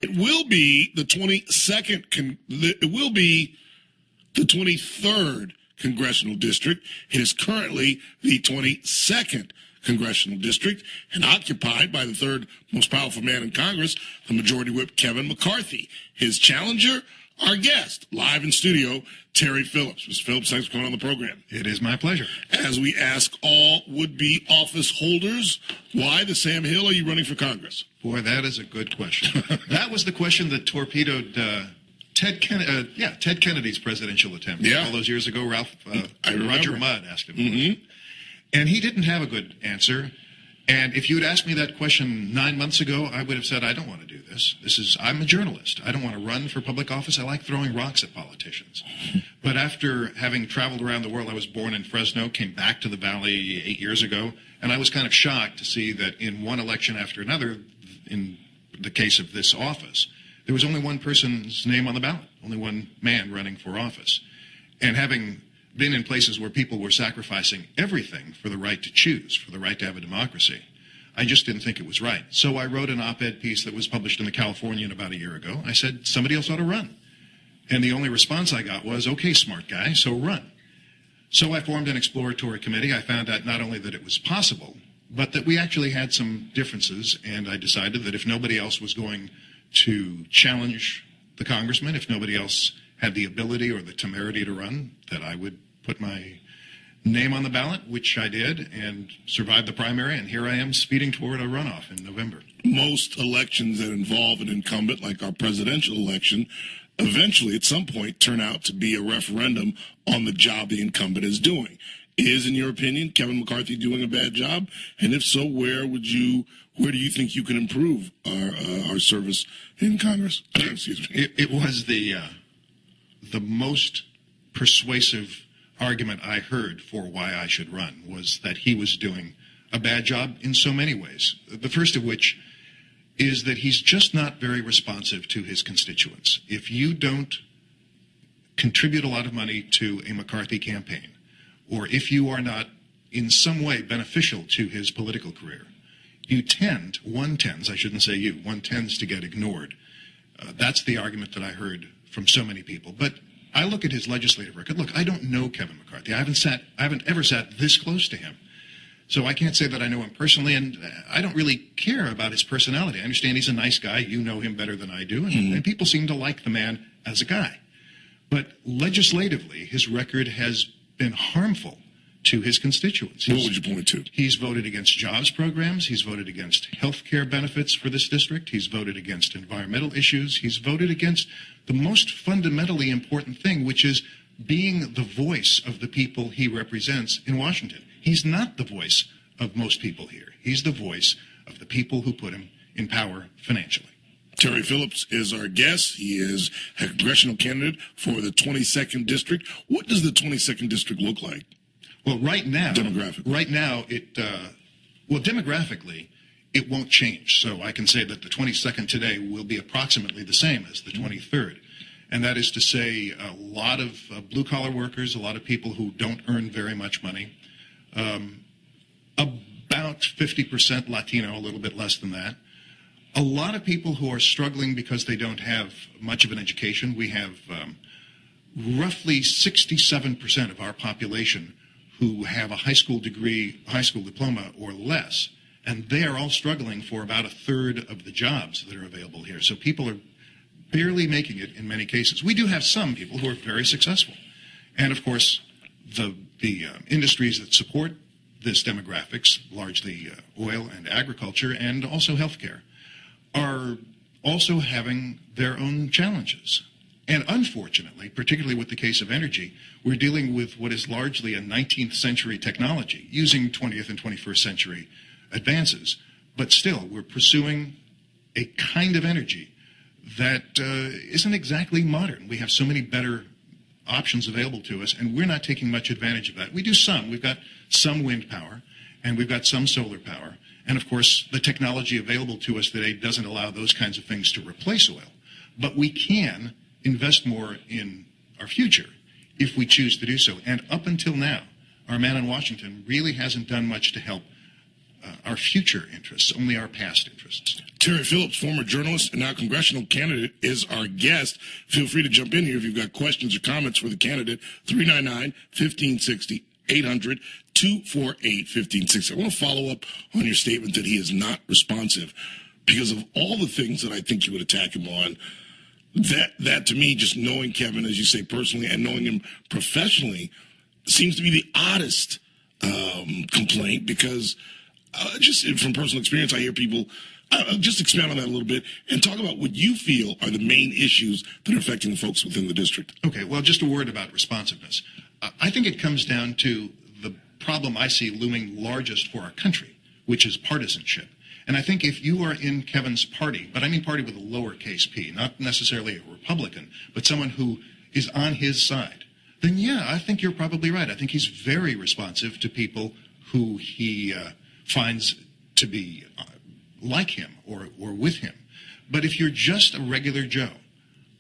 It will be the 22nd. It will be the 23rd congressional district. It is currently the 22nd congressional district and occupied by the third most powerful man in Congress, the Majority Whip Kevin McCarthy. His challenger, our guest, live in studio, Terry Phillips. Mr. Phillips, thanks for coming on the program. It is my pleasure. As we ask all would-be office holders, why the Sam Hill are you running for Congress? Boy, that is a good question. That was the question that torpedoed Ted Kennedy's presidential attempt all those years ago. Roger Mudd asked him. Mm-hmm. And he didn't have a good answer. And if you had asked me that question 9 months ago, I would have said, I don't want to do this. I'm a journalist. I don't want to run for public office. I like throwing rocks at politicians. But after having traveled around the world, I was born in Fresno, came back to the Valley 8 years ago, and I was kind of shocked to see that in one election after another, in the case of this office, there was only one person's name on the ballot, only one man running for office. And having been in places where people were sacrificing everything for the right to choose, for the right to have a democracy, I just didn't think it was right. So I wrote an op-ed piece that was published in the Californian about a year ago. I said, somebody else ought to run. And the only response I got was, okay, smart guy, so run. So I formed an exploratory committee. I found out not only that it was possible, but that we actually had some differences. And I decided that if nobody else was going to challenge the congressman, if nobody else had the ability or the temerity to run, that I would put my name on the ballot, which I did, and survived the primary, and here I am speeding toward a runoff in November. Most elections that involve an incumbent, like our presidential election, eventually at some point turn out to be a referendum on the job the incumbent is doing. Is, in your opinion, Kevin McCarthy doing a bad job? And if so, where do you think you can improve our service in Congress? Excuse me. It was the most persuasive argument I heard for why I should run was that he was doing a bad job in so many ways. The first of which is that he's just not very responsive to his constituents. If you don't contribute a lot of money to a McCarthy campaign, or if you are not in some way beneficial to his political career, one tends to get ignored. That's the argument that I heard from so many people. But I look at his legislative record. Look, I don't know Kevin McCarthy. I haven't ever sat this close to him. So I can't say that I know him personally, and I don't really care about his personality. I understand he's a nice guy. You know him better than I do, and people seem to like the man as a guy. But legislatively, his record has been harmful to his constituents. What would you point to? He's voted against jobs programs. He's voted against health care benefits for this district. He's voted against environmental issues. He's voted against the most fundamentally important thing, which is being the voice of the people he represents in Washington. He's not the voice of most people here. He's the voice of the people who put him in power financially. Terry Phillips is our guest. He is a congressional candidate for the 22nd District. What does the 22nd District look like? Well, demographically, demographically, it won't change. So I can say that the 22nd today will be approximately the same as the 23rd. And that is to say a lot of blue-collar workers, a lot of people who don't earn very much money, about 50% Latino, a little bit less than that. A lot of people who are struggling because they don't have much of an education. We have roughly 67% of our population who have a high school degree, high school diploma or less, and they are all struggling for about a third of the jobs that are available here. So people are barely making it in many cases. We do have some people who are very successful. And of course, the industries that support this demographics, largely oil and agriculture and also healthcare, are also having their own challenges. And unfortunately, particularly with the case of energy, we're dealing with what is largely a 19th century technology using 20th and 21st century advances. But still, we're pursuing a kind of energy that isn't exactly modern. We have so many better options available to us, and we're not taking much advantage of that. We do some. We've got some wind power, and we've got some solar power. And of course, the technology available to us today doesn't allow those kinds of things to replace oil. But we can invest more in our future if we choose to do so. And up until now, our man in Washington really hasn't done much to help our future interests, only our past interests. Terry Phillips, former journalist and now congressional candidate, is our guest. Feel free to jump in here if you've got questions or comments for the candidate. 399-1560, 800-248-1560. I want to follow up on your statement that he is not responsive because of all the things that I think you would attack him on. That to me, just knowing Kevin, as you say, personally, and knowing him professionally, seems to be the oddest complaint because just from personal experience, I hear people just expand on that a little bit and talk about what you feel are the main issues that are affecting the folks within the district. Okay, well, just a word about responsiveness. I think it comes down to the problem I see looming largest for our country, which is partisanship. And I think if you are in Kevin's party, but I mean party with a lowercase p, not necessarily a Republican, but someone who is on his side, then yeah, I think you're probably right. I think he's very responsive to people who he finds to be like him or with him. But if you're just a regular Joe,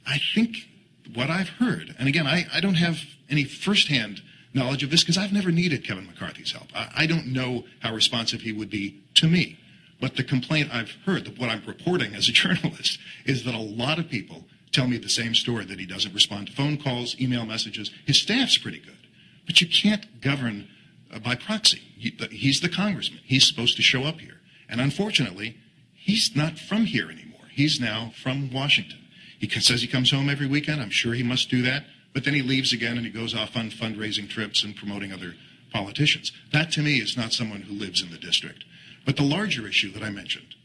I think what I've heard, and again, I don't have any firsthand knowledge of this because I've never needed Kevin McCarthy's help. I don't know how responsive he would be to me. But the complaint I've heard, what I'm reporting as a journalist, is that a lot of people tell me the same story, that he doesn't respond to phone calls, email messages. His staff's pretty good. But you can't govern by proxy. He's the congressman. He's supposed to show up here. And unfortunately, he's not from here anymore. He's now from Washington. He says he comes home every weekend. I'm sure he must do that. But then he leaves again and he goes off on fundraising trips and promoting other politicians. That, to me, is not someone who lives in the district. But the larger issue that I mentioned,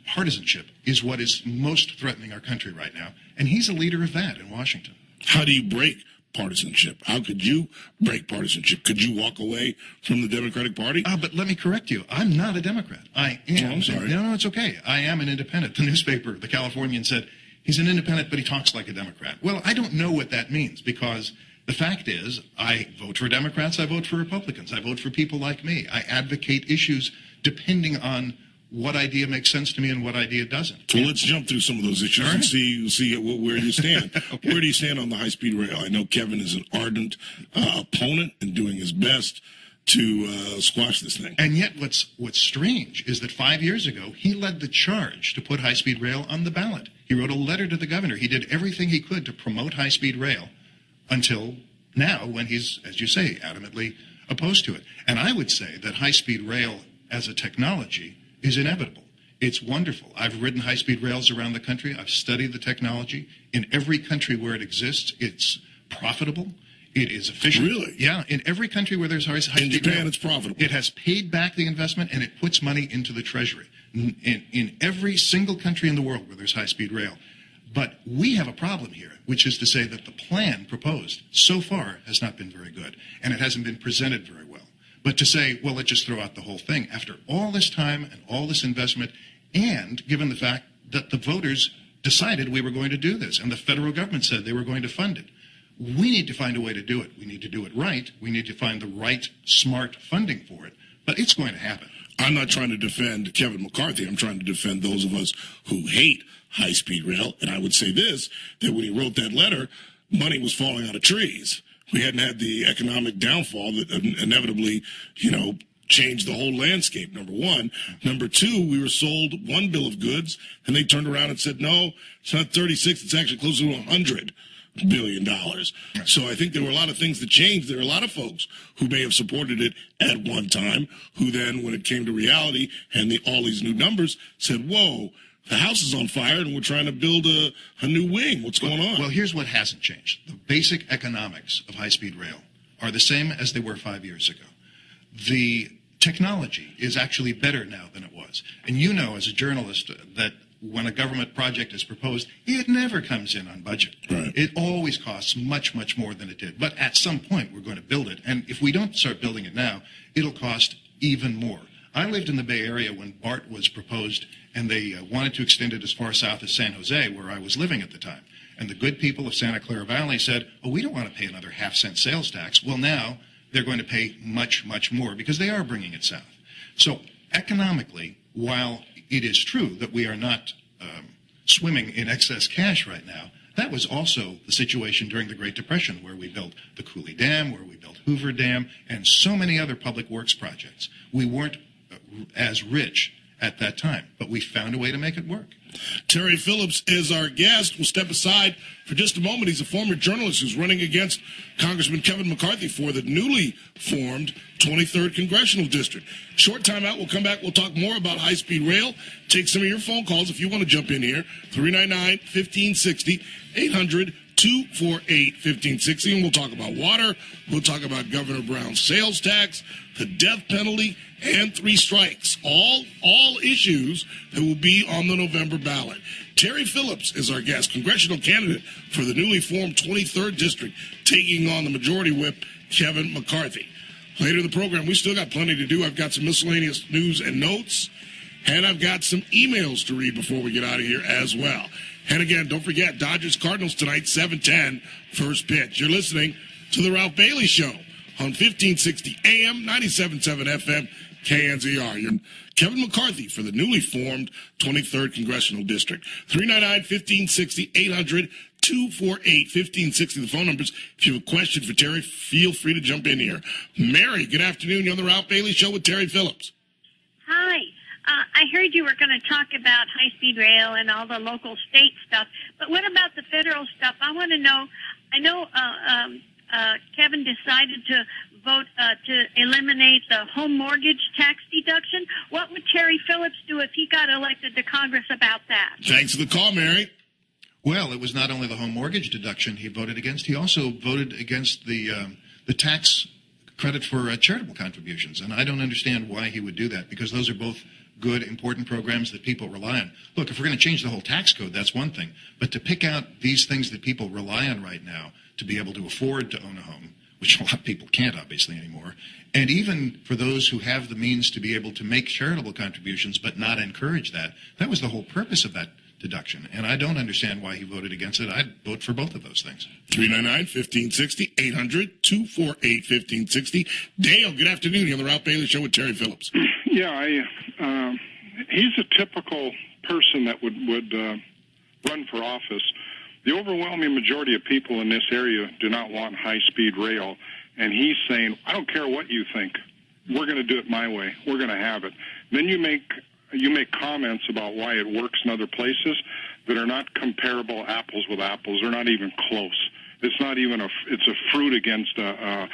partisanship, is what is most threatening our country right now. And he's a leader of that in Washington. How do you break partisanship? How could you break partisanship? Could you walk away from the Democratic Party? But let me correct you. I'm not a Democrat. I am. Oh, I'm sorry. No, it's okay. I am an independent. The newspaper, The Californian, said he's an independent, but he talks like a Democrat. Well, I don't know what that means because the fact is I vote for Democrats, I vote for Republicans, I vote for people like me. I advocate issues depending on what idea makes sense to me and what idea doesn't. Well, let's jump through some of those issues and see where you stand. Okay. Where do you stand on the high-speed rail? I know Kevin is an ardent opponent and doing his best to squash this thing. And yet what's strange is that 5 years ago, he led the charge to put high-speed rail on the ballot. He wrote a letter to the governor. He did everything he could to promote high-speed rail until now when he's, as you say, adamantly opposed to it. And I would say that high-speed rail as a technology is inevitable. It's wonderful. I've ridden high-speed rails around the country. I've studied the technology. In every country where it exists, it's profitable. It is efficient. Really? Yeah. In every country where there's high-speed in Japan, rail, it's profitable. It has paid back the investment, and it puts money into the treasury. In every single country in the world where there's high-speed rail. But we have a problem here, which is to say that the plan proposed so far has not been very good, and it hasn't been presented very well. But to say, well, let's just throw out the whole thing after all this time and all this investment, and given the fact that the voters decided we were going to do this, and the federal government said they were going to fund it, we need to find a way to do it. We need to do it right. We need to find the right, smart funding for it. But it's going to happen. I'm not trying to defend Kevin McCarthy. I'm trying to defend those of us who hate high-speed rail. And I would say this, that when he wrote that letter, money was falling out of trees. We hadn't had the economic downfall that inevitably, changed the whole landscape, number one. Number two, we were sold one bill of goods, and they turned around and said, no, it's not 36, it's actually closer to $100 billion. So I think there were a lot of things that changed. There are a lot of folks who may have supported it at one time, who then, when it came to reality and all these new numbers, said, whoa, the house is on fire and we're trying to build a new wing. What's going on? Well, here's what hasn't changed. The basic economics of high-speed rail are the same as they were 5 years ago. The technology is actually better now than it was. And you know, as a journalist, that when a government project is proposed, it never comes in on budget. Right. It always costs much, much more than it did. But at some point, we're going to build it. And if we don't start building it now, it'll cost even more. I lived in the Bay Area when BART was proposed, and they wanted to extend it as far south as San Jose, where I was living at the time. And the good people of Santa Clara Valley said, oh, we don't want to pay another half-cent sales tax. Well, now they're going to pay much, much more because they are bringing it south. So economically, while it is true that we are not swimming in excess cash right now, that was also the situation during the Great Depression, where we built the Cooley Dam, where we built Hoover Dam, and so many other public works projects. We weren't as rich at that time. But we found a way to make it work. Terry Phillips is our guest. We'll step aside for just a moment. He's a former journalist who's running against Congressman Kevin McCarthy for the newly formed 23rd Congressional District. Short time out. We'll come back. We'll talk more about high-speed rail. Take some of your phone calls if you want to jump in here. 399-1560, 800-248-1560. And we'll talk about water. We'll talk about Governor Brown's sales tax, the death penalty, and 3 strikes. All issues that will be on the November ballot. Terry Phillips is our guest, congressional candidate for the newly formed 23rd District, taking on the majority whip, Kevin McCarthy. Later in the program, we still got plenty to do. I've got some miscellaneous news and notes, and I've got some emails to read before we get out of here as well. And again, don't forget, Dodgers-Cardinals tonight, 7:10, first pitch. You're listening to The Ralph Bailey Show on 1560 AM, 97.7 FM, KNZR. You're Kevin McCarthy for the newly formed 23rd Congressional District. 399-1560, 800-248-1560. The phone numbers. If you have a question for Terry, feel free to jump in here. Mary, good afternoon. You're on The Ralph Bailey Show with Terry Phillips. Hi. I heard you were going to talk about high-speed rail and all the local state stuff, but what about the federal stuff? I want to know, I know Kevin decided to vote to eliminate the home mortgage tax deduction. What would Terry Phillips do if he got elected to Congress about that? Thanks for the call, Mary. Well, it was not only the home mortgage deduction he voted against, he also voted against the tax credit for charitable contributions. And I don't understand why he would do that, because those are both good, important programs that people rely on. Look, if we're going to change the whole tax code, that's one thing. But to pick out these things that people rely on right now to be able to afford to own a home, which a lot of people can't, obviously, anymore, and even for those who have the means to be able to make charitable contributions but not encourage that, that was the whole purpose of that deduction. And I don't understand why he voted against it. I'd vote for both of those things. 399-1560, 800-248-1560. Dale, good afternoon. You're on The Ralph Bailey Show with Terry Phillips. Yeah, he's a typical person that would run for office. The overwhelming majority of people in this area do not want high-speed rail, and he's saying, I don't care what you think. We're going to do it my way. We're going to have it. Then you make comments about why it works in other places that are not comparable apples with apples. They're not even close. It's not even it's a fruit against a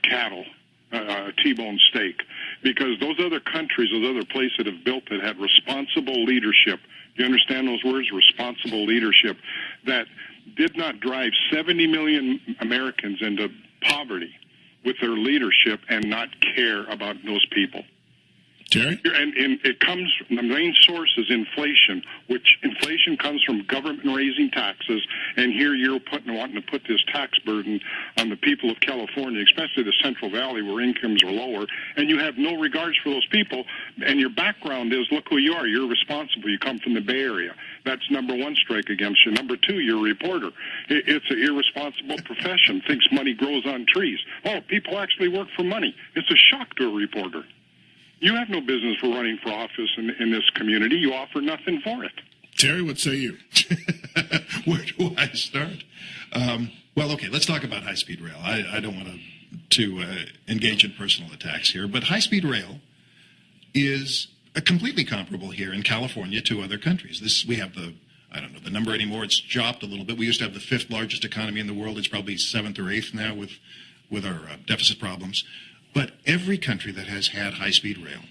cattle, a T-bone steak, because those other countries, those other places that have built it had responsible leadership. Do you understand those words? Responsible leadership that did not drive 70 million Americans into poverty with their leadership and not care about those people. Terry? And it comes, the main source is inflation, which inflation comes from government raising taxes, and here you're wanting to put this tax burden on the people of California, especially the Central Valley where incomes are lower, and you have no regards for those people, and your background is, look who you are, you're responsible, you come from the Bay Area. That's number one strike against you. Number two, you're a reporter. It's an irresponsible profession, thinks money grows on trees. Oh, people actually work for money. It's a shock to a reporter. You have no business for running for office in this community. You offer nothing for it. Terry, what say you? Where do I start? Well, okay, let's talk about high-speed rail. I don't want to engage in personal attacks here, but high-speed rail is completely comparable here in California to other countries. We have the number anymore. It's dropped a little bit. We used to have the 5th largest economy in the world. It's probably 7th or 8th now with our deficit problems. But every country that has had high-speed rail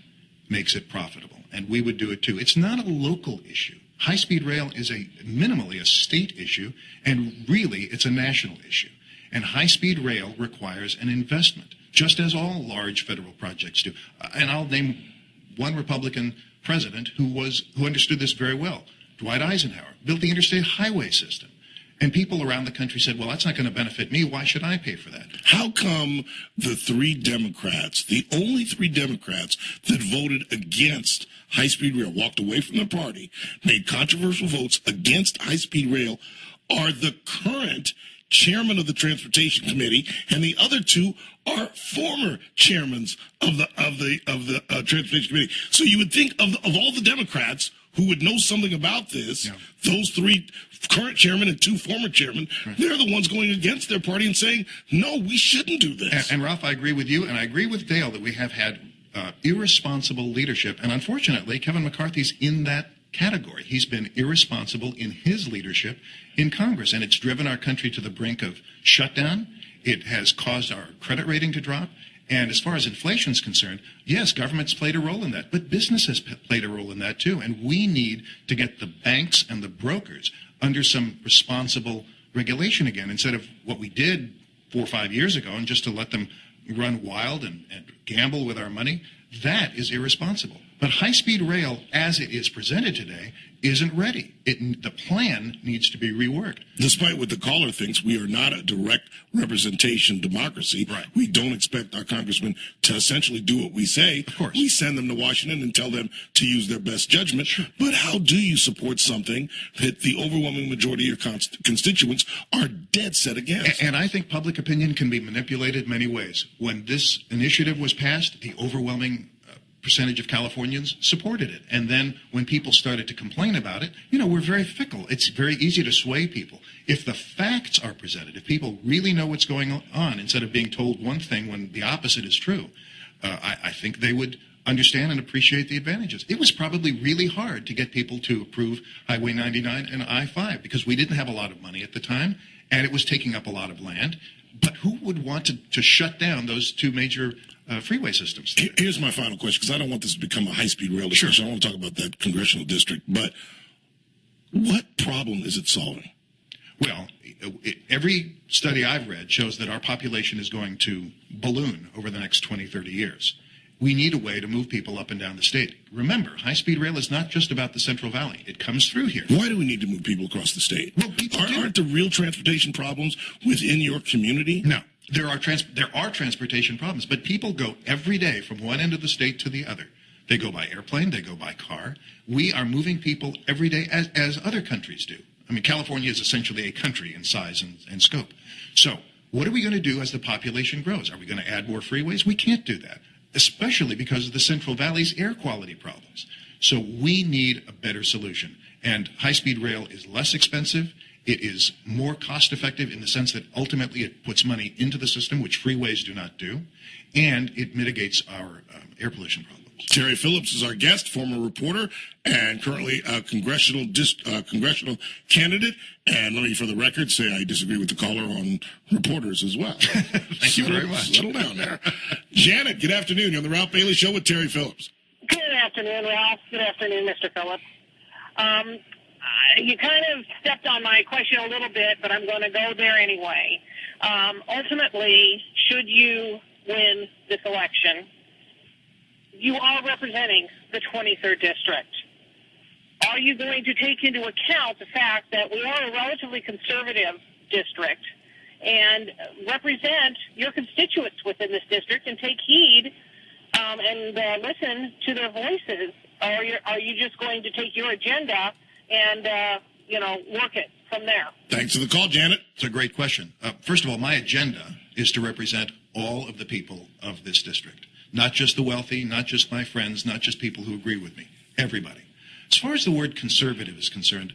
makes it profitable, and we would do it too. It's not a local issue. High-speed rail is minimally a state issue, and really it's a national issue. And high-speed rail requires an investment, just as all large federal projects do. And I'll name one Republican president who understood this very well. Dwight Eisenhower built the interstate highway system. And people around the country said, well, that's not going to benefit me. Why should I pay for that? How come the 3 Democrats, the only 3 Democrats that voted against high-speed rail, walked away from their party, made controversial votes against high-speed rail, are the current chairman of the Transportation Committee, and the other 2 are former chairmen of the Transportation Committee. So you would think of all the Democrats who would know something about this, yeah, those 3 current chairmen and 2 former chairmen, right, they're the ones going against their party and saying, no, we shouldn't do this. And Ralph, I agree with you, and I agree with Dale that we have had irresponsible leadership. And unfortunately, Kevin McCarthy's in that category. He's been irresponsible in his leadership in Congress, and it's driven our country to the brink of shutdown. It has caused our credit rating to drop. And as far as inflation is concerned, yes, government's played a role in that, but business has played a role in that too. And we need to get the banks and the brokers under some responsible regulation again, instead of what we did 4 or 5 years ago and just to let them run wild and gamble with our money. That is irresponsible. But high-speed rail, as it is presented today, isn't ready. The plan needs to be reworked. Despite what the caller thinks, we are not a direct representation democracy. Right. We don't expect our congressmen to essentially do what we say. Of course. We send them to Washington and tell them to use their best judgment. Sure. But how do you support something that the overwhelming majority of your constituents are dead set against? And I think public opinion can be manipulated many ways. When this initiative was passed, the overwhelming percentage of Californians supported it. And then when people started to complain about it, we're very fickle. It's very easy to sway people. If the facts are presented, if people really know what's going on, instead of being told one thing when the opposite is true, I think they would understand and appreciate the advantages. It was probably really hard to get people to approve Highway 99 and I-5 because we didn't have a lot of money at the time, and it was taking up a lot of land. But who would want to shut down those two major freeway systems? Here's my final question, because I don't want this to become a high-speed rail discussion. Sure. I want to talk about that congressional district. But what problem is it solving? Well, every study I've read shows that our population is going to balloon over the next 20, 30 years. We need a way to move people up and down the state. Remember, high-speed rail is not just about the Central Valley. It comes through here. Why do we need to move people across the state? Well, people aren't there real transportation problems within your community? No. There are transportation problems, but people go every day from one end of the state to the other. They go by airplane, they go by car. We are moving people every day as other countries do. I mean, California is essentially a country in size and scope. So what are we going to do as the population grows? Are we going to add more freeways? We can't do that, especially because of the Central Valley's air quality problems. So we need a better solution. And high-speed rail is less expensive. It is more cost-effective in the sense that ultimately it puts money into the system, which freeways do not do, and it mitigates our air pollution problems. Terry Phillips is our guest, former reporter and currently a congressional candidate. And let me, for the record, say I disagree with the caller on reporters as well. Thank you very much. Settle down there. Janet, good afternoon. You're on the Ralph Bailey Show with Terry Phillips. Good afternoon, Ralph. Good afternoon, Mr. Phillips. You kind of stepped on my question a little bit, but I'm going to go there anyway. Ultimately, should you win this election, you are representing the 23rd District. Are you going to take into account the fact that we are a relatively conservative district and represent your constituents within this district and take heed and listen to their voices? Or are you just going to take your agenda and, work it from there? Thanks for the call, Janet. It's a great question. First of all, my agenda is to represent all of the people of this district. Not just the wealthy, not just my friends, not just people who agree with me. Everybody. As far as the word conservative is concerned,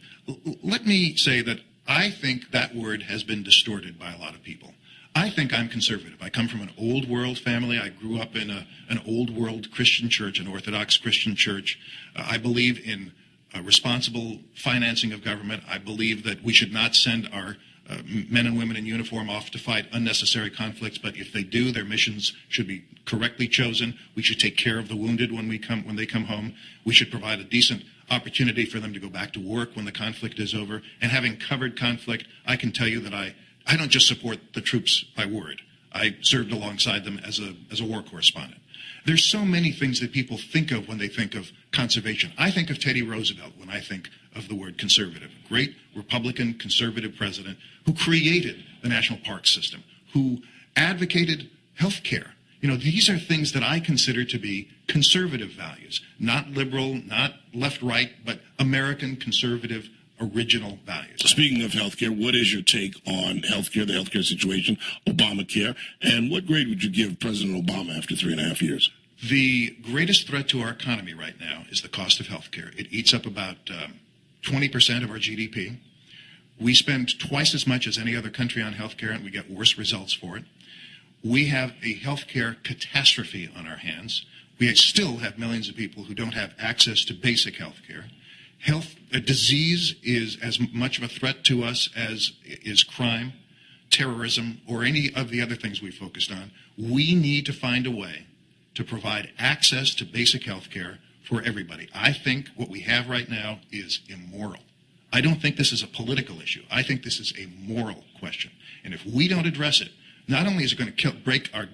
let me say that I think that word has been distorted by a lot of people. I think I'm conservative. I come from an old world family. I grew up in an old world Christian church, an Orthodox Christian church. I believe in responsible financing of government. I believe that we should not send our men and women in uniform off to fight unnecessary conflicts, but if they do, their missions should be correctly chosen. We should take care of the wounded when they come home. We should provide a decent opportunity for them to go back to work when the conflict is over. And having covered conflict, I can tell you that I don't just support the troops by word. I served alongside them as a war correspondent. There's so many things that people think of when they think of conservation. I think of Teddy Roosevelt when I think of the word conservative. A great Republican conservative president who created the national park system, who advocated health care. These are things that I consider to be conservative values, not liberal, not left-right, but American conservative original values. Speaking of healthcare, what is your take on healthcare, the healthcare situation, Obamacare, and what grade would you give President Obama after 3.5 years? The greatest threat to our economy right now is the cost of healthcare. It eats up about 20% of our GDP. We spend twice as much as any other country on healthcare, and we get worse results for it. We have a healthcare catastrophe on our hands. We still have millions of people who don't have access to basic health care. Disease is as much of a threat to us as is crime, terrorism, or any of the other things we focused on. We need to find a way to provide access to basic health care for everybody. I think what we have right now is immoral. I don't think this is a political issue. I think this is a moral question. And if we don't address it, not only is it going to break our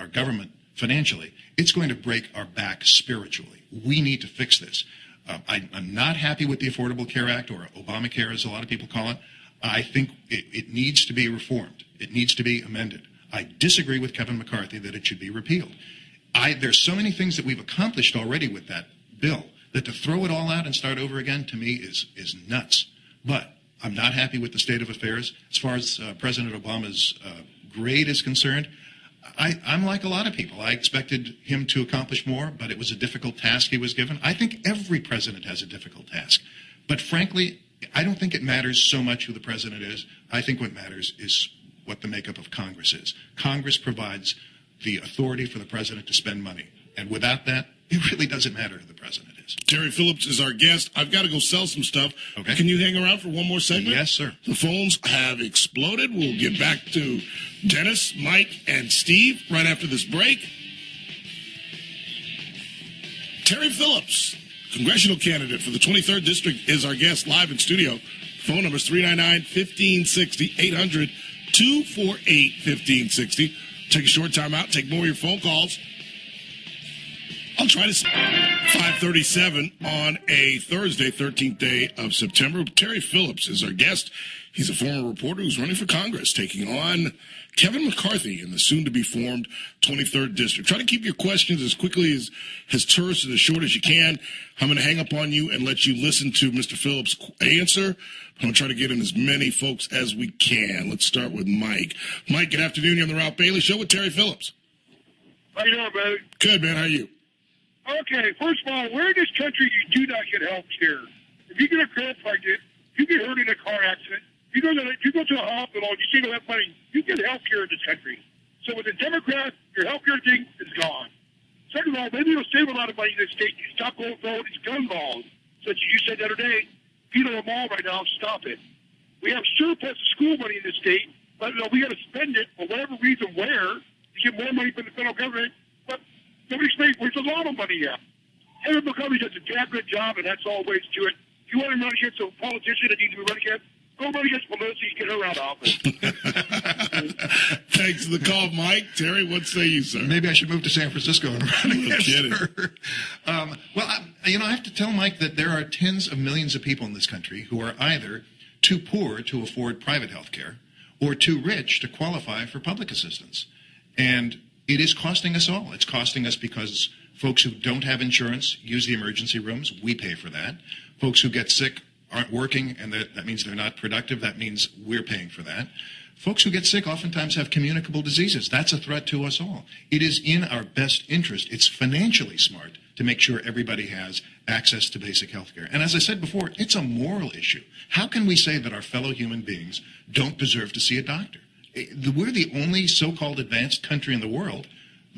government financially, it's going to break our back spiritually. We need to fix this. I'm not happy with the Affordable Care Act, or Obamacare as a lot of people call it. I think it needs to be reformed. It needs to be amended. I disagree with Kevin McCarthy that it should be repealed. There's so many things that we've accomplished already with that bill that to throw it all out and start over again, to me, is nuts. But I'm not happy with the state of affairs. As far as President Obama's grade is concerned, I'm like a lot of people. I expected him to accomplish more, but it was a difficult task he was given. I think every president has a difficult task. But frankly, I don't think it matters so much who the president is. I think what matters is what the makeup of Congress is. Congress provides the authority for the president to spend money. And without that, it really doesn't matter who the president is. Terry Phillips is our guest. I've got to go sell some stuff. Okay. Can you hang around for one more segment? Yes, sir. The phones have exploded. We'll get back to Dennis, Mike, and Steve right after this break. Terry Phillips, congressional candidate for the 23rd District, is our guest live in studio. Phone number is 399-1560, 800-248-1560. Take a short time out. Take more of your phone calls. I'll try to 5:37 on a Thursday, 13th day of September. Terry Phillips is our guest. He's a former reporter who's running for Congress, taking on Kevin McCarthy in the soon-to-be-formed 23rd District. Try to keep your questions as quickly, as terse, and as short as you can. I'm going to hang up on you and let you listen to Mr. Phillips' answer. I'm going to try to get in as many folks as we can. Let's start with Mike. Mike, good afternoon. You're on the Ralph Bailey Show with Terry Phillips. How you doing, buddy? Good, man. How are you? Okay, first of all, where in this country you do not get health care? If you get a girl pregnant, you get hurt in a car accident, you go to the hospital, and you see no health money, you get health care in this country. So with the Democrats, your health care thing is gone. Second of all, maybe it'll save a lot of money in this state. You stop going for all these gun laws. Such as you said the other day, Peter Lamar right now, stop it. We have surplus of school money in this state, but we got to spend it for whatever reason where to get more money from the federal government. But nobody's paid for it. It's a lot of money yet. Kevin McCarthy does a damn good job, and that's all ways to it. If you want to run against a politician that needs to be run against, go run against Pelosi and get her out of office. Thanks for the call, Mike. Terry, what say you, sir? Maybe I should move to San Francisco and run against kidding. her. I have to tell Mike that there are tens of millions of people in this country who are either too poor to afford private health care or too rich to qualify for public assistance. And it is costing us all. It's costing us because folks who don't have insurance use the emergency rooms. We pay for that. Folks who get sick aren't working, and that means they're not productive. That means we're paying for that. Folks who get sick oftentimes have communicable diseases. That's a threat to us all. It is in our best interest. It's financially smart to make sure everybody has access to basic health care. And as I said before, it's a moral issue. How can we say that our fellow human beings don't deserve to see a doctor? We're the only so-called advanced country in the world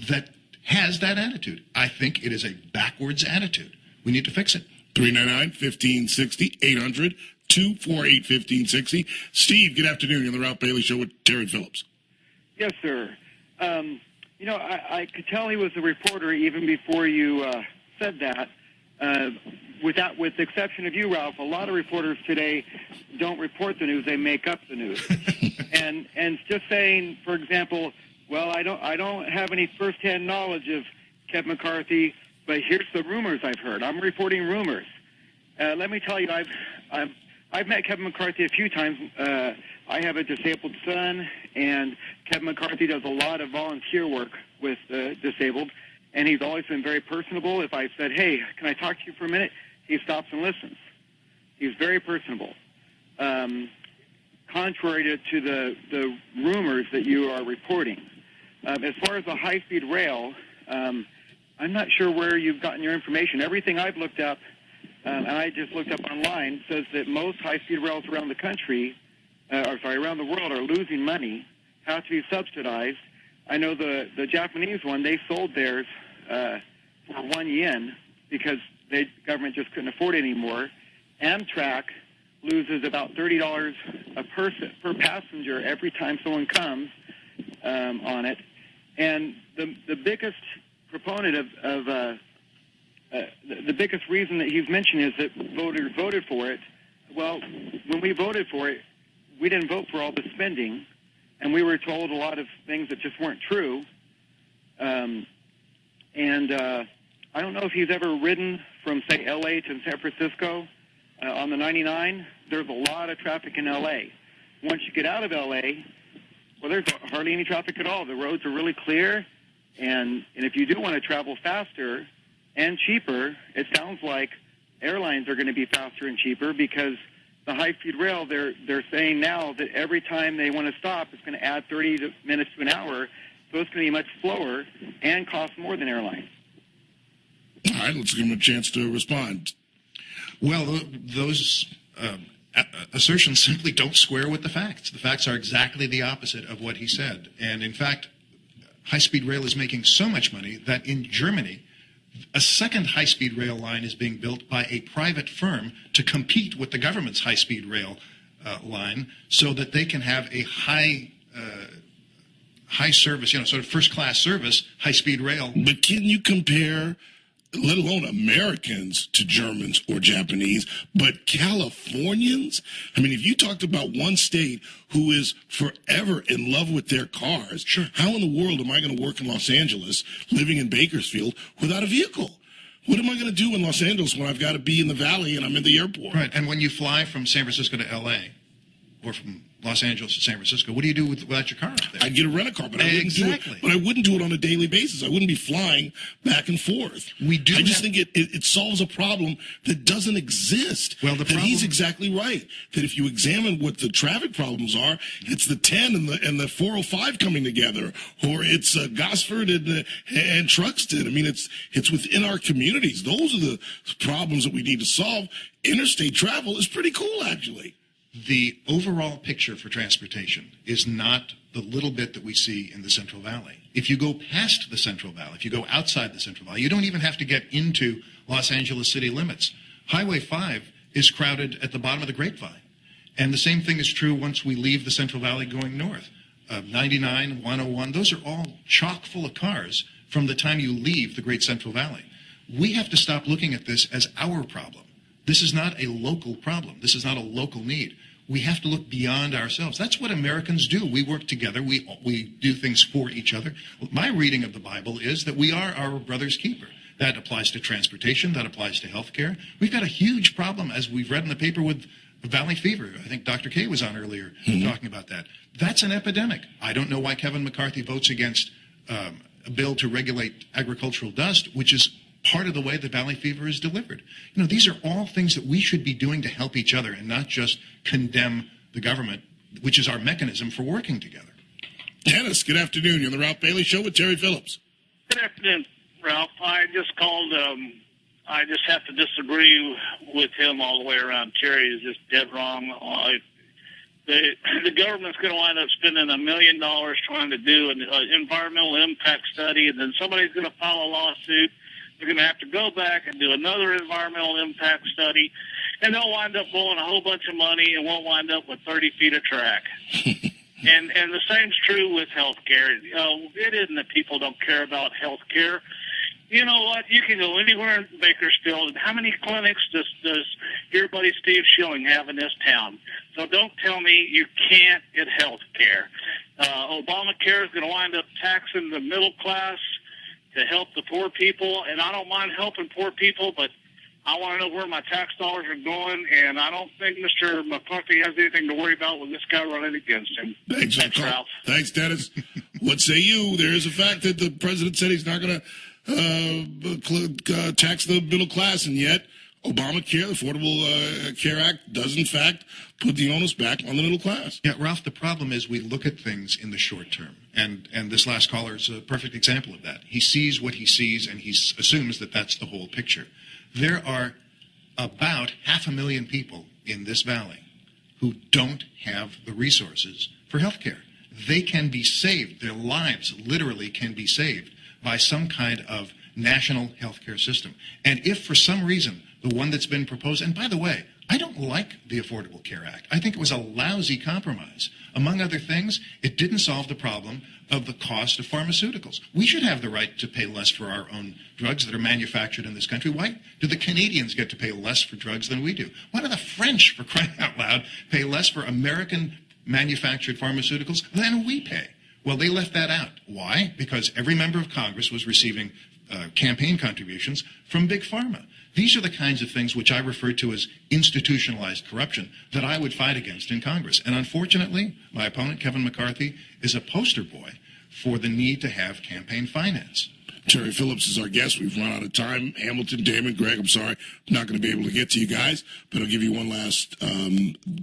that has that attitude. I think it is a backwards attitude. We need to fix it. 399-1560, 800-248-1560. Steve, good afternoon. You're on the Ralph Bailey Show with Terry Phillips. Yes, sir. I could tell he was a reporter even before you said that. With the exception of you, Ralph, a lot of reporters today don't report the news; they make up the news. and just saying, for example, well, I don't have any firsthand knowledge of Kevin McCarthy, but here's the rumors I've heard. I'm reporting rumors. Let me tell you, I've met Kevin McCarthy a few times. I have a disabled son, and Kevin McCarthy does a lot of volunteer work with disabled, and he's always been very personable. If I said, hey, can I talk to you for a minute, he stops and listens. He's very personable. Contrary to the rumors that you are reporting. As far as the high-speed rail, I'm not sure where you've gotten your information. Everything I've looked up, and I just looked up online, says that most high-speed rails around the country, around the world, are losing money, have to be subsidized. I know the Japanese one, they sold theirs for 1 yen because the government just couldn't afford it anymore. Amtrak loses about $30 per passenger every time someone comes on it. And the biggest proponent of the biggest reason that he's mentioned is that voters voted for it. Well, when we voted for it, we didn't vote for all the spending, and we were told a lot of things that just weren't true. I don't know if he's ever ridden from, say, L.A. to San Francisco on the 99. There's a lot of traffic in L.A. Once you get out of L.A., well, there's hardly any traffic at all. The roads are really clear, and if you do want to travel faster and cheaper, it sounds like airlines are going to be faster and cheaper because the high-speed rail, they're saying now that every time they want to stop, it's going to add 30 minutes to an hour, so it's going to be much slower and cost more than airlines. All right, let's give him a chance to respond. Well, those assertions simply don't square with the facts. The facts are exactly the opposite of what he said. And in fact, high-speed rail is making so much money that in Germany, a second high-speed rail line is being built by a private firm to compete with the government's high-speed rail line so that they can have a high service, sort of first-class service, high-speed rail. But can you compare, let alone Americans, to Germans or Japanese, but Californians? I mean, if you talked about one state who is forever in love with their cars, sure, how in the world am I going to work in Los Angeles, living in Bakersfield, without a vehicle? What am I going to do in Los Angeles when I've got to be in the valley and I'm in the airport? Right, and when you fly from San Francisco to L.A., or from Los Angeles to San Francisco, what do you do without your car up there? I'd get a rental-car, but I wouldn't do it on a daily basis. I wouldn't be flying back and forth. I just think it solves a problem that doesn't exist. Well, he's exactly right. That if you examine what the traffic problems are, it's the 10 and the 405 coming together, or it's Gosford and Truxton. I mean, it's within our communities. Those are the problems that we need to solve. Interstate travel is pretty cool, actually. The overall picture for transportation is not the little bit that we see in the Central Valley. If you go past the Central Valley, if you go outside the Central Valley, you don't even have to get into Los Angeles city limits. Highway 5 is crowded at the bottom of the Grapevine. And the same thing is true once we leave the Central Valley going north. 99, 101, those are all chock full of cars from the time you leave the Great Central Valley. We have to stop looking at this as our problem. This is not a local problem. This is not a local need. We have to look beyond ourselves. That's what Americans do. We work together. We do things for each other. My reading of the Bible is that we are our brother's keeper. That applies to transportation. That applies to health care. We've got a huge problem, as we've read in the paper, with valley fever. I think Dr. Kay was on earlier talking about that. That's an epidemic. I don't know why Kevin McCarthy votes against a bill to regulate agricultural dust, which is part of the way the valley fever is delivered. These are all things that we should be doing to help each other and not just condemn the government, which is our mechanism for working together. Dennis, good afternoon. You're on the Ralph Bailey Show with Terry Phillips. Good afternoon, Ralph. I just called. I just have to disagree with him all the way around. Terry is just dead wrong. The government's going to wind up spending $1 million trying to do an environmental impact study, and then somebody's going to file a lawsuit. They're going to have to go back and do another environmental impact study, and they'll wind up blowing a whole bunch of money, and we'll wind up with 30 feet of track. and the same's true with health care. It isn't that people don't care about health care. You know what? You can go anywhere in Bakersfield, and how many clinics does your buddy Steve Schilling have in this town? So don't tell me you can't get health care. Obamacare is going to wind up taxing the middle class to help the poor people, and I don't mind helping poor people, but I want to know where my tax dollars are going, and I don't think Mr. McCarthy has anything to worry about with this guy running against him. Thanks, Ralph. Thanks, Dennis. What say you? There is a fact that the president said he's not going to tax the middle class, and yet Obamacare, the Affordable Care Act, does in fact put the onus back on the middle class. Yeah, Ralph, the problem is we look at things in the short term, and this last caller is a perfect example of that. He sees what he sees, and he assumes that that's the whole picture. There are about 500,000 people in this valley who don't have the resources for health care. They can be saved. Their lives literally can be saved by some kind of national health care system. And if for some reason the one that's been proposed, and by the way, I don't like the Affordable Care Act. I think it was a lousy compromise. Among other things, it didn't solve the problem of the cost of pharmaceuticals. We should have the right to pay less for our own drugs that are manufactured in this country. Why do the Canadians get to pay less for drugs than we do? Why do the French, for crying out loud, pay less for American manufactured pharmaceuticals than we pay? Well, they left that out. Why? Because every member of Congress was receiving campaign contributions from Big Pharma. These are the kinds of things which I refer to as institutionalized corruption that I would fight against in Congress. And unfortunately, my opponent, Kevin McCarthy, is a poster boy for the need to have campaign finance. Terry Phillips is our guest. We've run out of time. Hamilton, Damon, Greg, I'm sorry, I'm not going to be able to get to you guys, but I'll give you one last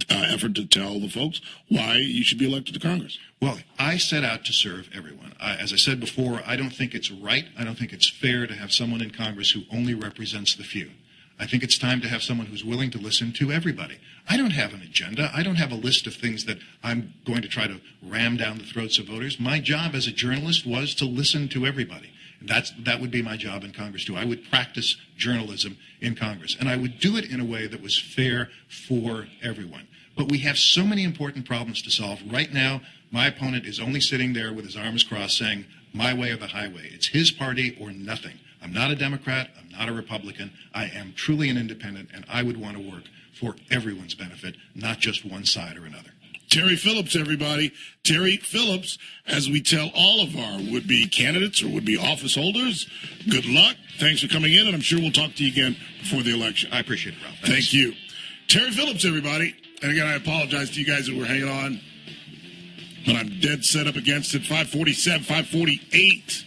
effort to tell the folks why you should be elected to Congress. Well, I set out to serve everyone. As I said before, I don't think it's right. I don't think it's fair to have someone in Congress who only represents the few. I think it's time to have someone who's willing to listen to everybody. I don't have an agenda. I don't have a list of things that I'm going to try to ram down the throats of voters. My job as a journalist was to listen to everybody. That would be my job in Congress, too. I would practice journalism in Congress, and I would do it in a way that was fair for everyone. But we have so many important problems to solve. Right now, my opponent is only sitting there with his arms crossed saying, my way or the highway. It's his party or nothing. I'm not a Democrat. I'm not a Republican. I am truly an independent, and I would want to work for everyone's benefit, not just one side or another. Terry Phillips, everybody. Terry Phillips, as we tell all of our would-be candidates or would-be office holders, good luck. Thanks for coming in, and I'm sure we'll talk to you again before the election. I appreciate it, Ralph. Thank you. Terry Phillips, everybody. And again, I apologize to you guys that were hanging on, but I'm dead set up against it. 547, 548.